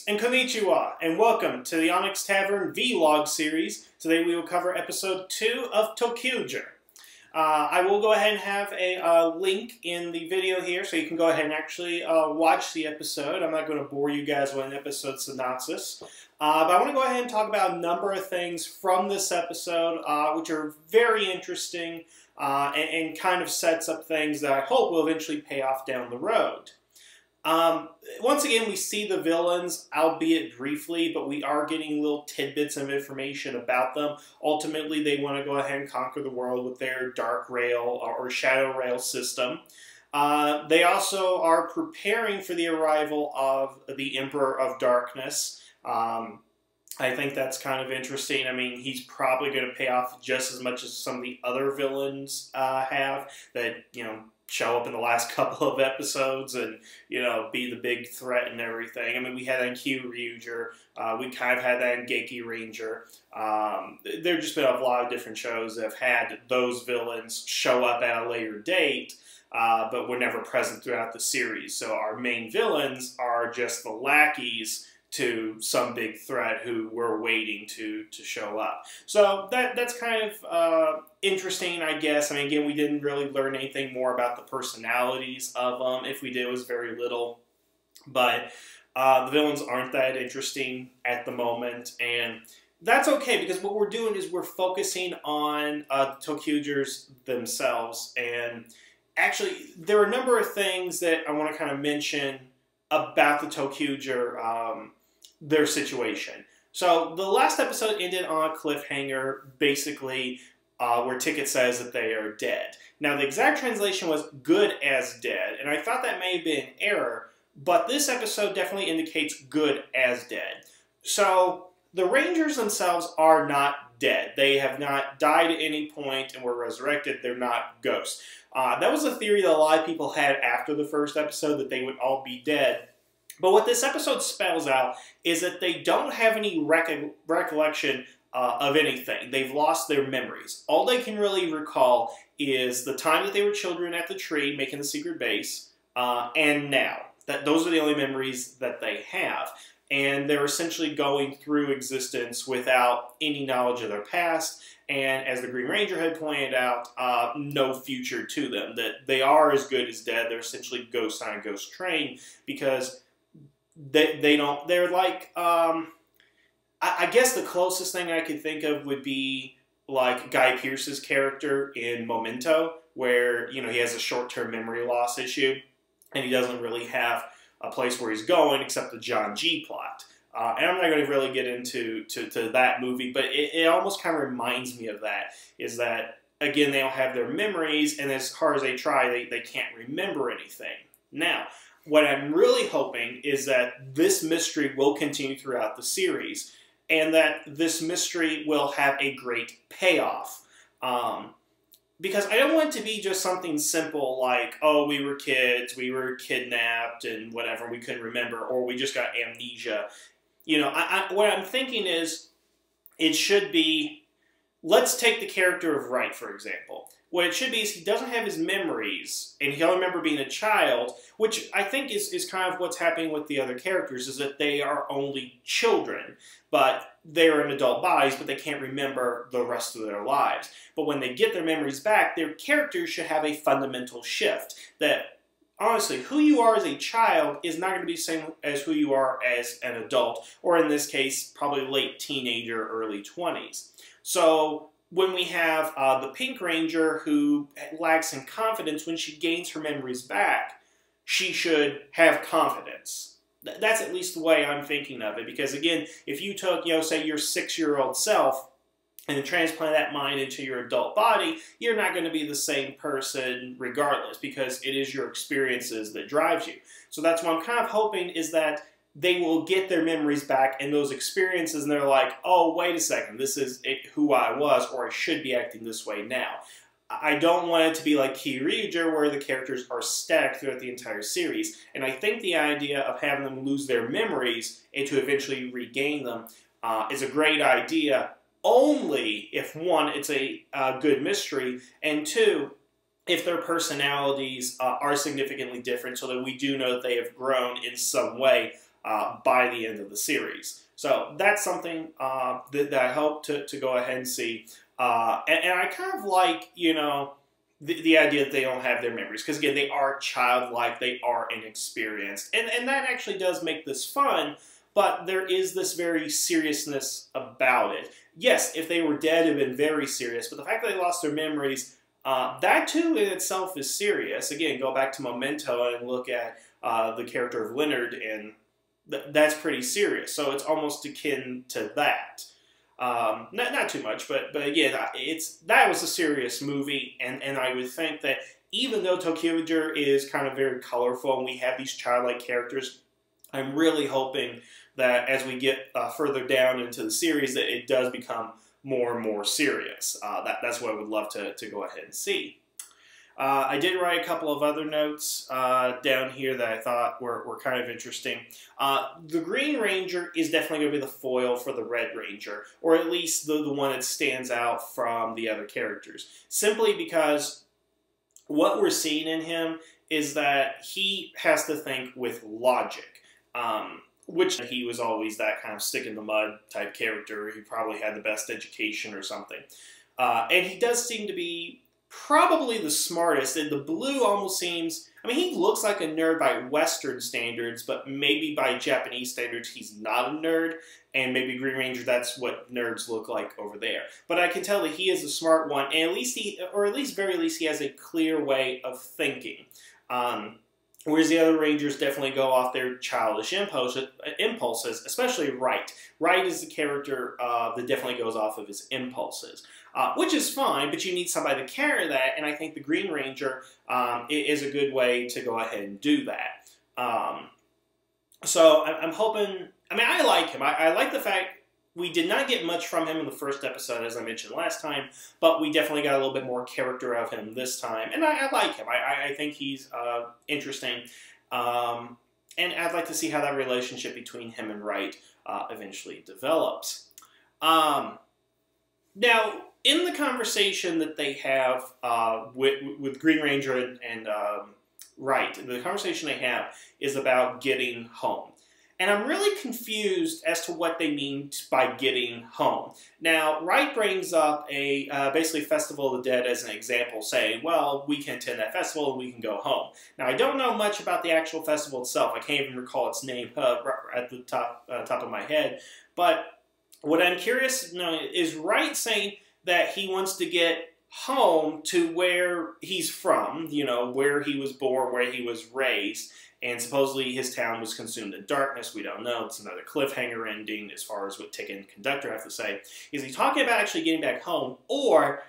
and konnichiwa, and welcome to the Onyx Tavern Vlog series. Today we will cover episode 2 of ToQger. I will go ahead and have a link in the video here, so you can go ahead and actually watch the episode. I'm not going to bore you guys with an episode synopsis, but I want to go ahead and talk about a number of things from this episode, which are very interesting and kind of sets up things that I hope will eventually pay off down the road. Once again, we see the villains, albeit briefly, but we are getting little tidbits of information about them. Ultimately, they want to go ahead and conquer the world with their dark rail or shadow rail system. They also are preparing for the arrival of the Emperor of Darkness. I think that's kind of interesting. I mean, he's probably going to pay off just as much as some of the other villains have that, show up in the last couple of episodes and, be the big threat and everything. I mean, we had that in Kyoryuger. We kind of had that in Gekiranger. There have just been a lot of different shows that have had those villains show up at a later date, but were never present throughout the series. So our main villains are just the lackeys to some big threat who we're waiting to show up. So that's kind of interesting, I guess. I mean, again, we didn't really learn anything more about the personalities of them. If we did, it was very little. But the villains aren't that interesting at the moment, and that's okay, because what we're doing is we're focusing on the ToQgers themselves. And actually, there are a number of things that I want to kind of mention about the ToQger, their situation. So the last episode ended on a cliffhanger, basically, where Ticket says that they are dead. Now, the exact translation was good as dead, and I thought that may have been an error, but this episode definitely indicates good as dead. So the Rangers themselves are not dead. They have not died at any point and were resurrected. They're not ghosts. That was a theory that a lot of people had after the first episode, that they would all be dead. But what this episode spells out is that they don't have any recollection of anything. They've lost their memories. All they can really recall is the time that they were children at the tree making the secret base, and now. Those are the only memories that they have. And they're essentially going through existence without any knowledge of their past, and as the Green Ranger had pointed out, no future to them. That they are as good as dead. They're essentially ghosts on a ghost train, because they're like, I guess the closest thing I could think of would be like Guy Pearce's character in Memento, where, he has a short-term memory loss issue, and he doesn't really have a place where he's going except the John G plot. And I'm not going to really get into that movie, but it almost kind of reminds me of that, is that, again, they don't have their memories, and as hard as they try, they can't remember anything. Now, what I'm really hoping is that this mystery will continue throughout the series, and that this mystery will have a great payoff. Because I don't want it to be just something simple like, oh, we were kids, we were kidnapped, and whatever, we couldn't remember, or we just got amnesia. What I'm thinking is, it should be, let's take the character of Wright, for example. What it should be is he doesn't have his memories, and he'll remember being a child, which I think is kind of what's happening with the other characters, is that they are only children, but they're in adult bodies, but they can't remember the rest of their lives. But when they get their memories back, their characters should have a fundamental shift. That, honestly, who you are as a child is not going to be the same as who you are as an adult, or in this case, probably late teenager, early 20s. So when we have the Pink Ranger, who lacks in confidence, when she gains her memories back, she should have confidence. That's at least the way I'm thinking of it. Because again, if you took, say your 6-year-old self and transplant that mind into your adult body, you're not going to be the same person regardless, because it is your experiences that drives you. So that's what I'm kind of hoping, is that they will get their memories back and those experiences, and they're like, oh, wait a second, this is who I was, or I should be acting this way now. I don't want it to be like Kyoryuger, where the characters are static throughout the entire series. And I think the idea of having them lose their memories and to eventually regain them is a great idea, only if, one, it's a good mystery, and two, if their personalities are significantly different, so that we do know that they have grown in some way by the end of the series. So that's something that I hope to go ahead and see. And I kind of like, you know, the idea that they don't have their memories. Because, again, they are childlike, they are inexperienced. And that actually does make this fun, but there is this very seriousness about it. Yes, if they were dead, it would have been very serious, but the fact that they lost their memories, that too in itself is serious. Again, go back to Memento and look at the character of Leonard, and that's pretty serious. So it's almost akin to that. Not too much, but again, that was a serious movie, and I would think that even though ToQger is kind of very colorful and we have these childlike characters, I'm really hoping that as we get further down into the series that it does become more and more serious. That's what I would love to go ahead and see. I did write a couple of other notes down here that I thought were kind of interesting. The Green Ranger is definitely going to be the foil for the Red Ranger, or at least the one that stands out from the other characters. Simply because what we're seeing in him is that he has to think with logic. Which he was always that kind of stick-in-the-mud type character. He probably had the best education or something. And he does seem to be probably the smartest. And the Blue almost seems... I mean, he looks like a nerd by Western standards, but maybe by Japanese standards, he's not a nerd. And maybe Green Ranger, that's what nerds look like over there. But I can tell that he is a smart one, and at least very least, he has a clear way of thinking. Whereas the other Rangers definitely go off their childish impulses, especially Wright. Wright is the character that definitely goes off of his impulses, which is fine, but you need somebody to carry that, and I think the Green Ranger is a good way to go ahead and do that. So I'm hoping... I mean, I like him. I like the fact we did not get much from him in the first episode, as I mentioned last time, but we definitely got a little bit more character of him this time, and I like him. I think he's interesting, and I'd like to see how that relationship between him and Wright eventually develops. Now, in the conversation that they have with Green Ranger and Wright, the conversation they have is about getting home. And I'm really confused as to what they mean by getting home. Now, Wright brings up a basically Festival of the Dead as an example, saying, well, we can attend that festival and we can go home. Now, I don't know much about the actual festival itself. I can't even recall its name at the top of my head. But what I'm curious to know is Wright saying that he wants to get home to where he's from, you know, where he was born, where he was raised, and supposedly his town was consumed in darkness. We don't know. It's another cliffhanger ending as far as what Tick and Conductor have to say. Is he talking about actually getting back home, or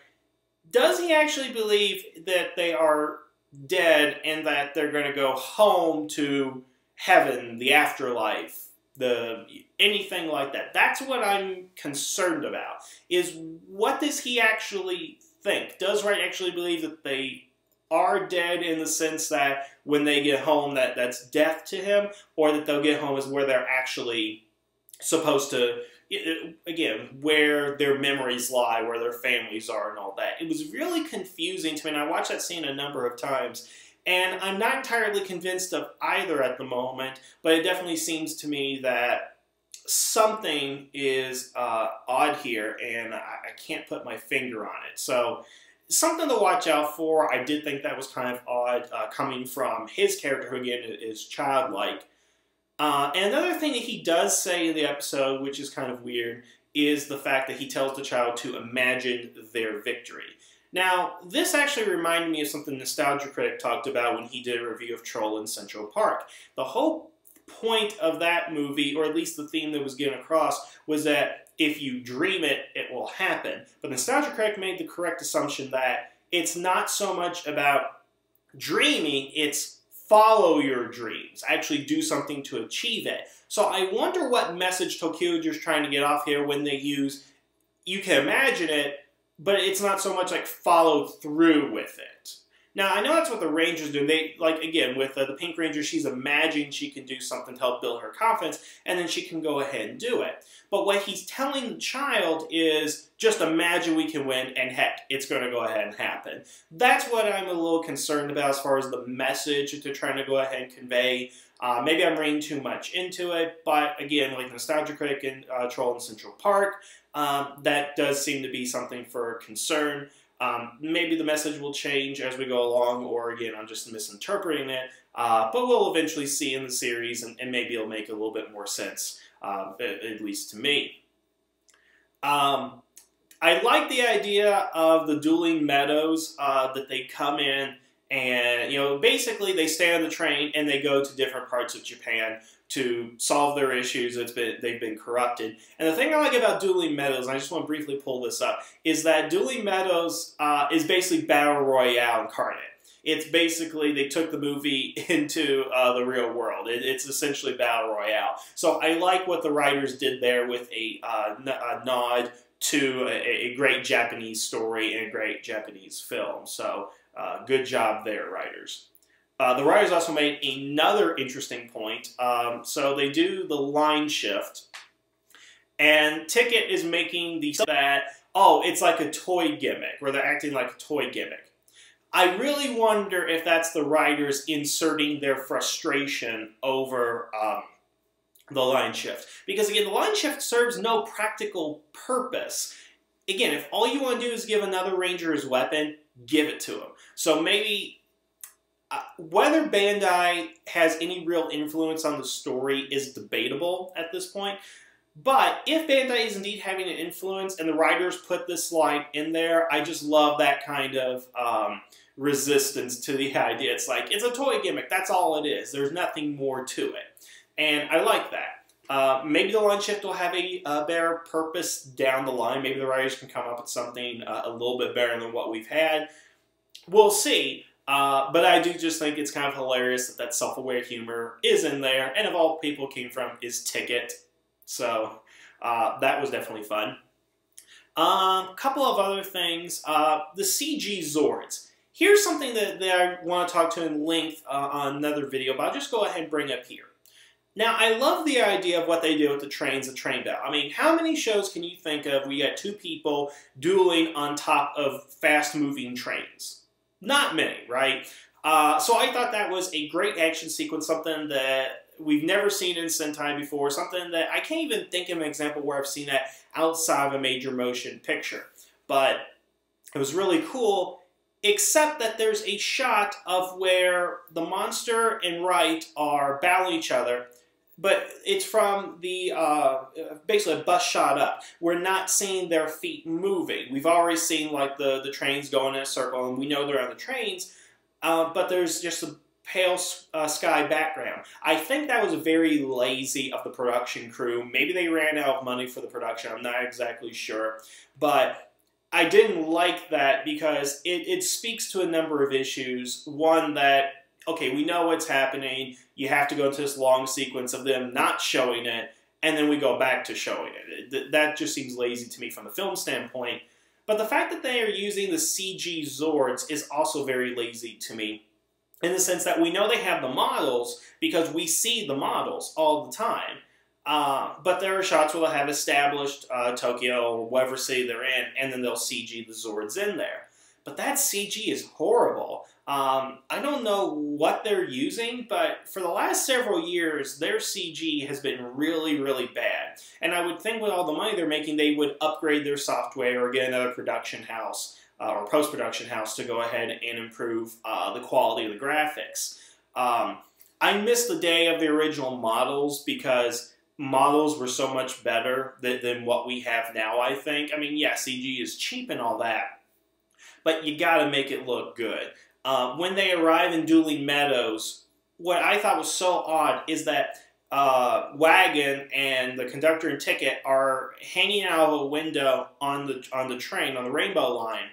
does he actually believe that they are dead and that they're going to go home to heaven, the afterlife, anything like that? That's what I'm concerned about, is what does he actually think? Does Wright actually believe that they are dead in the sense that when they get home that's death to him, or that they'll get home is where they're actually supposed to, again, where their memories lie, where their families are and all that. It was really confusing to me, and I watched that scene a number of times, and I'm not entirely convinced of either at the moment, but it definitely seems to me that something is odd here, and I can't put my finger on it. So something to watch out for. I did think that was kind of odd coming from his character, who again is childlike. And another thing that he does say in the episode, which is kind of weird, is the fact that he tells the child to imagine their victory. Now, this actually reminded me of something Nostalgia Critic talked about when he did a review of Troll in Central Park. The whole point of that movie, or at least the theme that was given across, was that if you dream it, it will happen. But Nostalgia Critic made the correct assumption that it's not so much about dreaming, it's follow your dreams. Actually do something to achieve it. So I wonder what message ToQger is trying to get off here when they use, you can imagine it, but it's not so much like follow through with it. Now, I know that's what the Rangers do. They, like, again, with the Pink Ranger, she's imagining she can do something to help build her confidence, and then she can go ahead and do it. But what he's telling the child is, just imagine we can win, and heck, it's going to go ahead and happen. That's what I'm a little concerned about as far as the message that they're trying to go ahead and convey. Maybe I'm reading too much into it, but again, like Nostalgia Critic and Troll in Central Park, that does seem to be something for concern. Maybe the message will change as we go along, or again, I'm just misinterpreting it. But we'll eventually see in the series, and maybe it'll make a little bit more sense, at least to me. I like the idea of the dueling meadows, that they come in and, you know, basically they stay on the train and they go to different parts of Japan to solve their issues. They've been corrupted. And the thing I like about Dueling Meadows, and I just want to briefly pull this up, is that Dueling Meadows is basically Battle Royale incarnate. It's basically, they took the movie into the real world. It's essentially Battle Royale. So I like what the writers did there with a nod to a great Japanese story and a great Japanese film. So good job there, writers. The writers also made another interesting point. So they do the line shift, and Ticket is making the that, oh, it's like a toy gimmick, where they're acting like a toy gimmick. I really wonder if that's the writers inserting their frustration over the line shift. Because again, the line shift serves no practical purpose. Again, if all you want to do is give another Ranger his weapon, give it to him. So maybe whether Bandai has any real influence on the story is debatable at this point. But if Bandai is indeed having an influence and the writers put this line in there, I just love that kind of resistance to the idea. It's like, it's a toy gimmick, that's all it is. There's nothing more to it. And I like that. Maybe the line shift will have a better purpose down the line. Maybe the writers can come up with something a little bit better than what we've had. We'll see. But I do just think it's kind of hilarious that self-aware humor is in there. And of all people it came from is Ticket. So that was definitely fun. A couple of other things. The CG Zords. Here's something that I want to talk to in length on another video, but I'll just go ahead and bring up here. Now, I love the idea of what they do with the trains, the train battle. I mean, how many shows can you think of where you got two people dueling on top of fast-moving trains? Not many, right? So I thought that was a great action sequence, something that we've never seen in Sentai before, something that I can't even think of an example where I've seen that outside of a major motion picture. But it was really cool, except that there's a shot of where the monster and Wright are battling each other, but it's from the, basically a bus shot up. We're not seeing their feet moving. We've already seen like the trains going in a circle, and we know they're on the trains, but there's just a pale sky background. I think that was very lazy of the production crew. Maybe they ran out of money for the production, I'm not exactly sure. But I didn't like that because it speaks to a number of issues. One, that, okay, we know what's happening. You have to go into this long sequence of them not showing it, and then we go back to showing it. That just seems lazy to me from a film standpoint. But the fact that they are using the CG Zords is also very lazy to me, in the sense that we know they have the models because we see the models all the time. But there are shots where they'll have established Tokyo or whatever city they're in, and then they'll CG the Zords in there. But that CG is horrible. I don't know what they're using, but for the last several years, their CG has been really, really bad. And I would think with all the money they're making, they would upgrade their software or get another production house or post-production house to go ahead and improve the quality of the graphics. I miss the day of the original models because models were so much better than what we have now, I think. I mean, yeah, CG is cheap and all that, but you gotta make it look good. When they arrive in Dueling Meadows, what I thought was so odd is that Wagon and the conductor and Ticket are hanging out of a window on the train, on the Rainbow Line.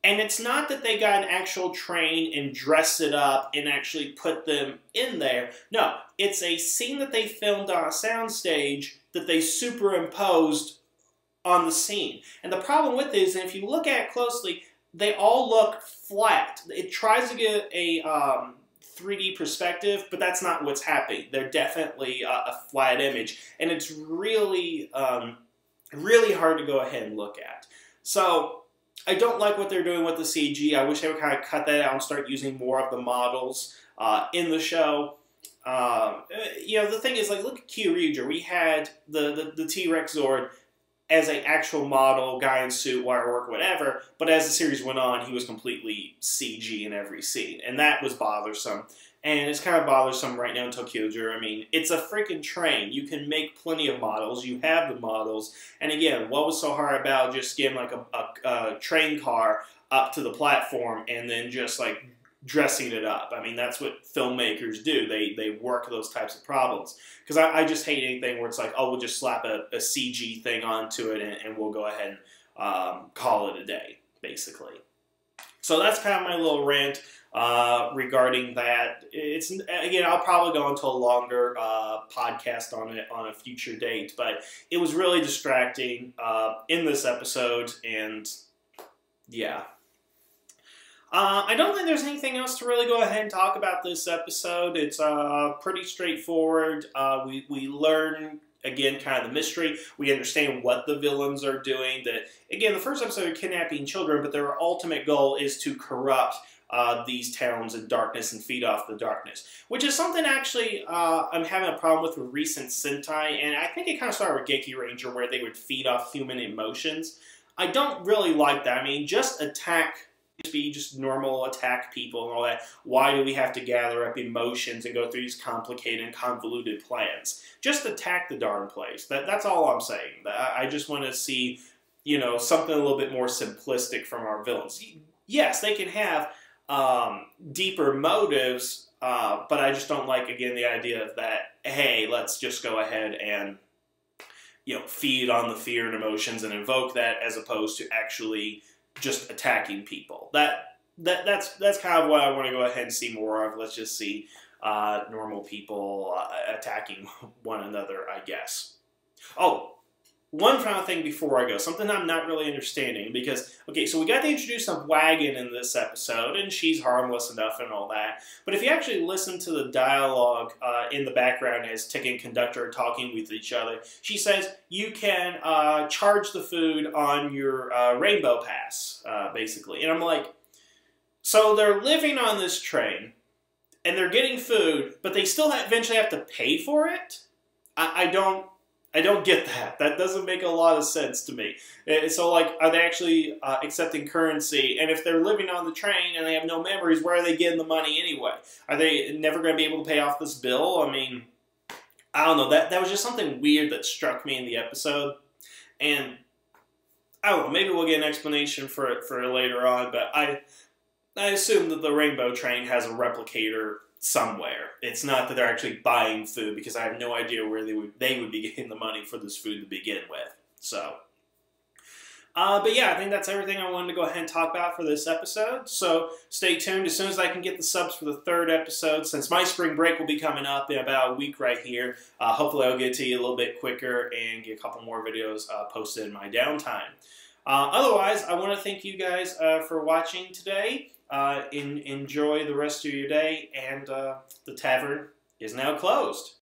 And it's not that they got an actual train and dressed it up and actually put them in there. No, it's a scene that they filmed on a soundstage that they superimposed on the scene. And the problem with it is, if you look at it closely, they all look flat. It tries to get a 3D perspective, but that's not what's happening. They're definitely a flat image. And it's really, really hard to go ahead and look at. So I don't like what they're doing with the CG. I wish they would kind of cut that out and start using more of the models in the show. you know, the thing is, like, look at Kyuryuger. We had the T-Rex Zord as an actual model, guy in suit, wire work, whatever, but as the series went on, he was completely CG in every scene, and that was bothersome. And it's kind of bothersome right now in ToQger. I mean, it's a freaking train. You can make plenty of models. You have the models. And again, what was so hard about just getting like a train car up to the platform and then just like dressing it up? I mean, that's what filmmakers do. They work those types of problems. Because I just hate anything where it's like, oh, we'll just slap a CG thing onto it and we'll go ahead and call it a day, basically. So that's kind of my little rant regarding that. It's, again, I'll probably go into a longer podcast on it on a future date, but it was really distracting in this episode, and yeah. I don't think there's anything else to really go ahead and talk about this episode. It's pretty straightforward. We learn, again, kind of the mystery. We understand what the villains are doing. That, again, the first episode of kidnapping children, but their ultimate goal is to corrupt these towns in darkness and feed off the darkness, which is something actually I'm having a problem with recent Sentai, and I think it kind of started with Geki Ranger, where they would feed off human emotions. I don't really like that. I mean, just just normal attack people and all that. Why do we have to gather up emotions and go through these complicated and convoluted plans? Just attack the darn place. That's all I'm saying. I just want to see, you know, something a little bit more simplistic from our villains. Yes, they can have deeper motives, but I just don't like, again, the idea of that, hey, let's just go ahead and, you know, feed on the fear and emotions and invoke that, as opposed to actually just attacking people. That's kind of what I want to go ahead and see more of. Let's just see normal people attacking one another, I guess. Oh, one final thing before I go, something I'm not really understanding, because, okay, so we got to introduce a wagon in this episode, and she's harmless enough and all that, but if you actually listen to the dialogue in the background as Tick and Conductor are talking with each other, she says you can charge the food on your Rainbow Pass, basically. And I'm like, so they're living on this train, and they're getting food, but they still eventually have to pay for it? I don't get that. That doesn't make a lot of sense to me. So, like, are they actually accepting currency? And if they're living on the train and they have no memories, where are they getting the money anyway? Are they never going to be able to pay off this bill? I mean, I don't know. That was just something weird that struck me in the episode. And, I don't know, maybe we'll get an explanation for it later on, but I assume that the Rainbow Train has a replicator somewhere. It's not that they're actually buying food, because I have no idea where they would be getting the money for this food to begin with. So, but yeah, I think that's everything I wanted to go ahead and talk about for this episode. So stay tuned. As soon as I can get the subs for the third episode, since my spring break will be coming up in about a week right here, hopefully I'll get to you a little bit quicker and get a couple more videos posted in my downtime. Otherwise, I want to thank you guys for watching today. Enjoy the rest of your day, and the tavern is now closed.